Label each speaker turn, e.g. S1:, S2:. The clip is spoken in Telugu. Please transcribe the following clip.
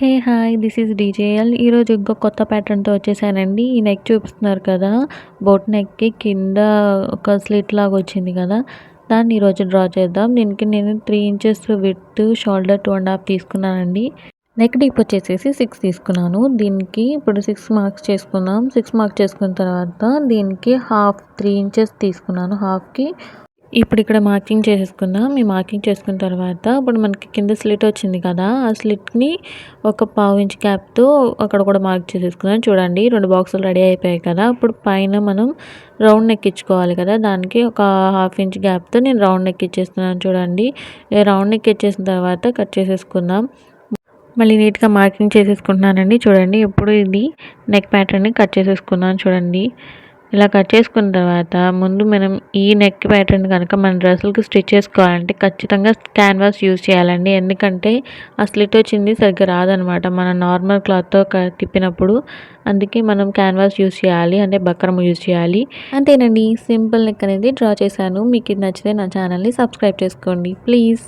S1: Hey hi this is DJL. ఈరోజు ఇంకో కొత్త ప్యాటర్న్తో వచ్చేసానండి. ఈ నెక్ చూపిస్తున్నారు కదా, బోట్ నెక్కి కింద ఒక స్లిట్ లాగా వచ్చింది కదా, దాన్ని ఈరోజు డ్రా చేద్దాం. దీనికి నేను 3 ఇంచెస్ విడ్త్, షోల్డర్ 2.5 తీసుకున్నానండి. నెక్ డీప్ వచ్చేసేసి 6 తీసుకున్నాను. దీనికి ఇప్పుడు 6 మార్క్స్ చేసుకుందాం. 6 మార్క్స్ చేసుకున్న తర్వాత దీనికి హాఫ్ 3 ఇంచెస్ తీసుకున్నాను. హాఫ్కి ఇప్పుడు ఇక్కడ మార్కింగ్ చేసేసుకుందాం. ఈ మార్కింగ్ చేసుకున్న తర్వాత ఇప్పుడు మనకి కింద స్లిట్ వచ్చింది కదా, ఆ స్లిట్ని ఒక పావు ఇంచ్ గ్యాప్తో అక్కడ కూడా మార్క్ చేసేసుకుందాం. చూడండి 2 బాక్సులు రెడీ అయిపోయాయి కదా. ఇప్పుడు పైన మనం రౌండ్ నెక్ ఇచ్చుకోవాలి కదా, దానికి ఒక హాఫ్ ఇంచ్ గ్యాప్తో నేను రౌండ్ నెక్ ఇచ్చేస్తున్నాను. చూడండి రౌండ్ నెక్ ఇచ్చేసిన తర్వాత కట్ చేసేసుకుందాం. మళ్ళీ నీట్గా మార్కింగ్ చేసేసుకుంటున్నానండి. చూడండి ఇప్పుడు ఇది నెక్ ప్యాటర్న్ని కట్ చేసేసుకుందాం. చూడండి ఇలా కట్ చేసుకున్న తర్వాత ముందు మనం ఈ నెక్ ప్యాటర్న్ కనుక మన డ్రెస్సులకి స్టిచ్ చేసుకోవాలంటే ఖచ్చితంగా క్యాన్వాస్ యూజ్ చేయాలండి. ఎందుకంటే ఆ స్లిట్ వచ్చింది సరిగ్గా రాదనమాట మనం నార్మల్ క్లాత్తో తిప్పినప్పుడు. అందుకే మనం క్యాన్వాస్ యూజ్ చేయాలి, అంటే బక్రమ్ యూజ్ చేయాలి. అంతేనండి, సింపుల్ నెక్ అనేది డ్రా చేశాను. మీకు ఇది నచ్చితే నా ఛానల్ని సబ్స్క్రైబ్ చేసుకోండి ప్లీజ్.